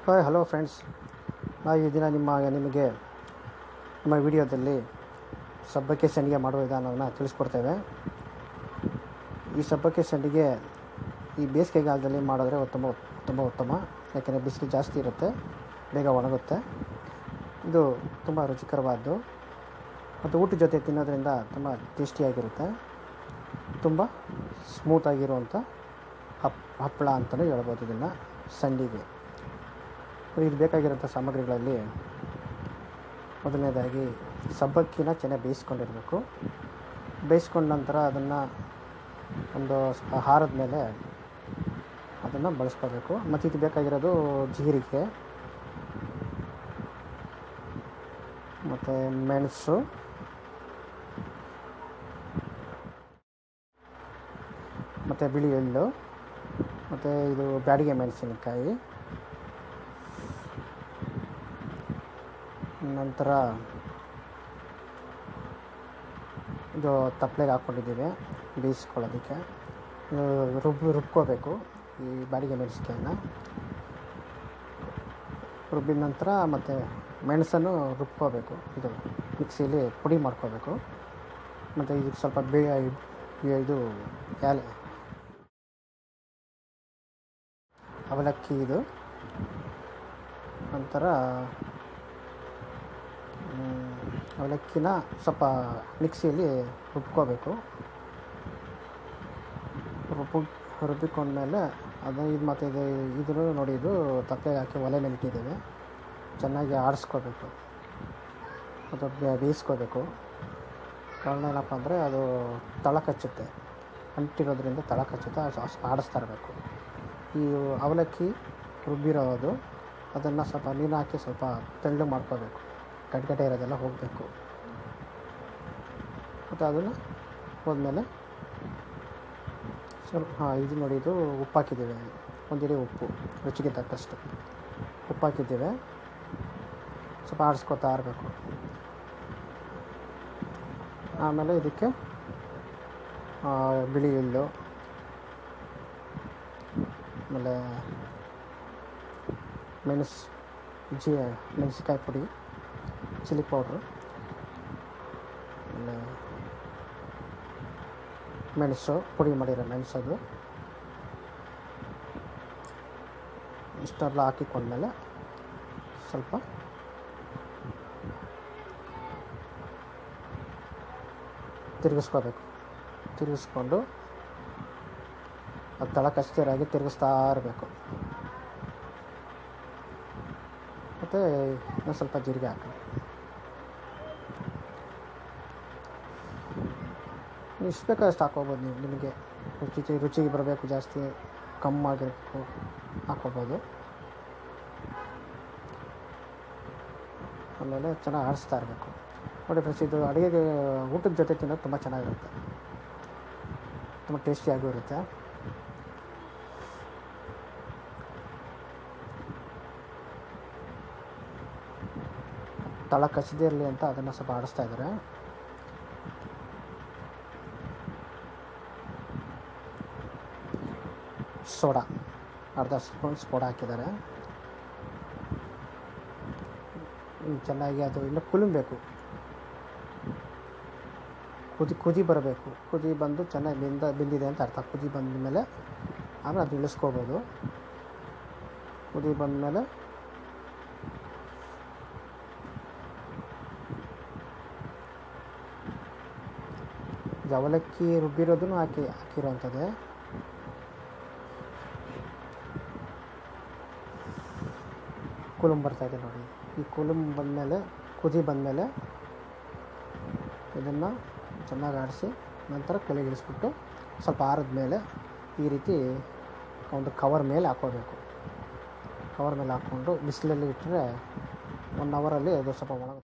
Hi hello friends, ನಾವು ಈ ದಿನ ನಿಮಗೆ ನಮ್ಮ ವಿಡಿಯೋದಲ್ಲಿ ಸಬ್ಬಕ್ಕಿ ಸಂಡಿಗೆ ಮಾಡುವ ವಿಧಾನವನ್ನು ತಿಳಿಸ್ಕೊಡ್ತೇವೆ. ಈ ಸಬ್ಬಕ್ಕಿ ಸಂಡಿಗೆ ಈ ಬೇಸಿಗೆಗಾಲದಲ್ಲಿ ಮಾಡಿದ್ರೆ ತುಂಬ ಉತ್ತಮ. ಯಾಕೆಂದರೆ ಬಿಸಿಲು ಜಾಸ್ತಿ ಇರುತ್ತೆ, ಬೇಗ ಒಣಗುತ್ತೆ. ಇದು ತುಂಬ ರುಚಿಕರವಾದ್ದು ಮತ್ತು ಊಟದ ಜೊತೆ ತಿನ್ನೋದ್ರಿಂದ ತುಂಬ ಟೇಸ್ಟಿಯಾಗಿರುತ್ತೆ. ತುಂಬ ಸ್ಮೂತಾಗಿರುವಂಥ ಹಪ್ಪಳ ಅಂತಲೇ ಹೇಳ್ಬೋದು ಇದನ್ನು, ಸಂಡಿಗೆ. ಇದು ಬೇಕಾಗಿರೋಂಥ ಸಾಮಗ್ರಿಗಳಲ್ಲಿ ಮೊದಲನೇದಾಗಿ ಸಬ್ಬಕ್ಕಿನ ಚೆನ್ನಾಗಿ ಬೇಯಿಸ್ಕೊಂಡಿರಬೇಕು. ಬೇಯಿಸ್ಕೊಂಡ ನಂತರ ಅದನ್ನು ಒಂದು ಸ್ವಲ್ಪ ಹಾರದ ಮೇಲೆ ಅದನ್ನು ಬಳಸ್ಕೋಬೇಕು. ಮತ್ತು ಇದು ಬೇಕಾಗಿರೋದು ಜೀರಿಗೆ ಮತ್ತು ಮೆಣಸು ಮತ್ತು ಬಿಳಿ ಎಳ್ಳು ಮತ್ತು ಇದು ಬ್ಯಾಡಿಗೆ ಮೆಣಸಿನಕಾಯಿ, ನಂತರ ಇದು ತಪ್ಪಲೆಗೆ ಹಾಕ್ಕೊಂಡಿದ್ದೀವಿ ಬೇಯಿಸ್ಕೊಳ್ಳೋದಕ್ಕೆ. ರುಬ್ಕೋಬೇಕು ಈ ಬ್ಯಾಡಿಗೆ ಮೆಣಸಿನಕಾಯಿನ. ರುಬ್ಬಿದ ನಂತರ ಮತ್ತು ಮೆಣಸನ್ನು ರುಬ್ಕೋಬೇಕು, ಇದು ಮಿಕ್ಸಿಲಿ ಪುಡಿ ಮಾಡ್ಕೋಬೇಕು. ಮತ್ತು ಇದಕ್ಕೆ ಸ್ವಲ್ಪ ಇದು ಅವಲಕ್ಕಿ, ಇದು ನಂತರ ಅವಲಕ್ಕಿನ ಸ್ವಲ್ಪ ಮಿಕ್ಸಿಯಲ್ಲಿ ರುಬ್ಕೋಬೇಕು. ರುಬ್ಬಿಕೊಂಡ್ಮೇಲೆ ಮತ್ತು ಇದನ್ನು ನೋಡಿ, ಇದು ತಪ್ಪೆಗೆ ಹಾಕಿ ಒಲೆ ಮೇಲೆ ಇಟ್ಟಿದ್ದೇವೆ. ಚೆನ್ನಾಗಿ ಆಡಿಸ್ಕೋಬೇಕು ಮತ್ತು ಬೇಯಿಸ್ಕೋಬೇಕು. ಕಾರಣ ಏನಪ್ಪ ಅಂದರೆ ಅದು ತಳ ಕಚ್ಚುತ್ತೆ, ಅಂಟಿರೋದ್ರಿಂದ ತಳ ಕಚ್ಚುತ್ತೆ, ಆಡಿಸ್ತಾ ಇರಬೇಕು. ಈ ಅವಲಕ್ಕಿ ರುಬ್ಬಿರೋದು ಅದನ್ನು ಸ್ವಲ್ಪ ನೀರು ಹಾಕಿ ಸ್ವಲ್ಪ ತೆಳ್ಳು ಮಾಡ್ಕೋಬೇಕು, ಗಡ್ಗಡೆ ಇರೋದೆಲ್ಲ ಹೋಗಬೇಕು. ಮತ್ತು ಅದನ್ನು ಹೋದ್ಮೇಲೆ ಸ್ವಲ್ಪ ಇದು ನೋಡಿ, ಇದು ಉಪ್ಪು ಹಾಕಿದ್ದೀವಿ, ಒಂದಿಡಿ ಉಪ್ಪು, ರುಚಿಗೆ ತಕ್ಕಷ್ಟು ಉಪ್ಪು ಹಾಕಿದ್ದೇವೆ. ಸ್ವಲ್ಪ ಆಡಿಸ್ಕೊತಾ ಇರಬೇಕು. ಆಮೇಲೆ ಇದಕ್ಕೆ ಬಿಳಿ ಎಳ್ಳು, ಆಮೇಲೆ ಮೆಣಸಿಕಾಯಿ ಪುಡಿ, ಚಿಲ್ಲಿ ಪೌಡ್ರು, ಆಮೇಲೆ ಮೆಣಸು, ಪುಡಿ ಮಾಡಿರೋ ಮೆಣಸದು, ಇಷ್ಟೆಲ್ಲ ಹಾಕಿಕೊಂಡ್ಮೇಲೆ ಸ್ವಲ್ಪ ತಿರುಗಿಸ್ಕೊಂಡು ಅದು ತಳ ಕಚ್ತಿರಾಗಿ ತಿರುಗಿಸ್ತಾ ಇರಬೇಕು. ಮತ್ತು ಇನ್ನೂ ಸ್ವಲ್ಪ ಜೀರಿಗೆ ಹಾಕಿ, ಇಷ್ಟು ಬೇಕಾದಷ್ಟು ಹಾಕ್ಕೋಬೋದು. ನೀವು ನಿಮಗೆ ರುಚಿಗೆ ಬರಬೇಕು, ಜಾಸ್ತಿ ಕಮ್ಮಾಗಿರಬೇಕು ಹಾಕ್ಕೋಬೋದು. ಆಮೇಲೆ ಚೆನ್ನಾಗಿ ಆಡಿಸ್ತಾ ಇರಬೇಕು. ನೋಡಿ ಫ್ರೆಂಡ್ಸ್, ಇದು ಅಡುಗೆಗೆ ಊಟದ ಜೊತೆ ತಿನ್ನೋದು ತುಂಬ ಚೆನ್ನಾಗಿರುತ್ತೆ, ತುಂಬ ಟೇಸ್ಟಿಯಾಗೂ ಇರುತ್ತೆ. ತಳ ಕಚ್ಚದೇ ಇರಲಿ ಅಂತ ಅದನ್ನು ಸ್ವಲ್ಪ ಆಡಿಸ್ತಾ ಇದ್ದಾರೆ. ಸೋಡಾ, ಅರ್ಧ ಸ್ಪೂನ್ ಸೋಡಾ ಹಾಕಿದ್ದಾರೆ. ಚೆನ್ನಾಗಿ ಅದು ಇನ್ನೂ ಕುಲುಮಬೇಕು, ಕುದಿ ಬರಬೇಕು. ಕುದಿ ಬಂದು ಚೆನ್ನಾಗಿ ಬೆಂದಿದೆ ಅಂತ ಅರ್ಥ. ಕುದಿ ಬಂದ ಮೇಲೆ ಆಮೇಲೆ ಅದು ಇಳಿಸ್ಕೋಬೋದು. ಕುದಿ ಬಂದಮೇಲೆ ಅವಲಕ್ಕಿ ರುಬ್ಬಿರೋದನ್ನು ಹಾಕಿರೋವಂಥದ್ದೇ. ಕುಲುಮ್ ಬರ್ತಾಯಿದೆ ನೋಡಿ. ಈ ಕುಲುಮ್ ಬಂದಮೇಲೆ, ಕುದಿ ಬಂದಮೇಲೆ ಇದನ್ನು ಚೆನ್ನಾಗಿ ಆಡಿಸಿ ನಂತರ ಕೆಳಗಿಳಿಸ್ಬಿಟ್ಟು ಸ್ವಲ್ಪ ಆರಿದ ಮೇಲೆ ಈ ರೀತಿ ಒಂದು ಕವರ್ ಮೇಲೆ ಹಾಕ್ಕೋಬೇಕು. ಕವರ್ ಮೇಲೆ ಹಾಕ್ಕೊಂಡು ಬಿಸಿಲಲ್ಲಿ ಇಟ್ಟರೆ 1 ಅವರಲ್ಲಿ ಅದು ಸ್ವಲ್ಪ ಒಣಗುತ್ತೆ.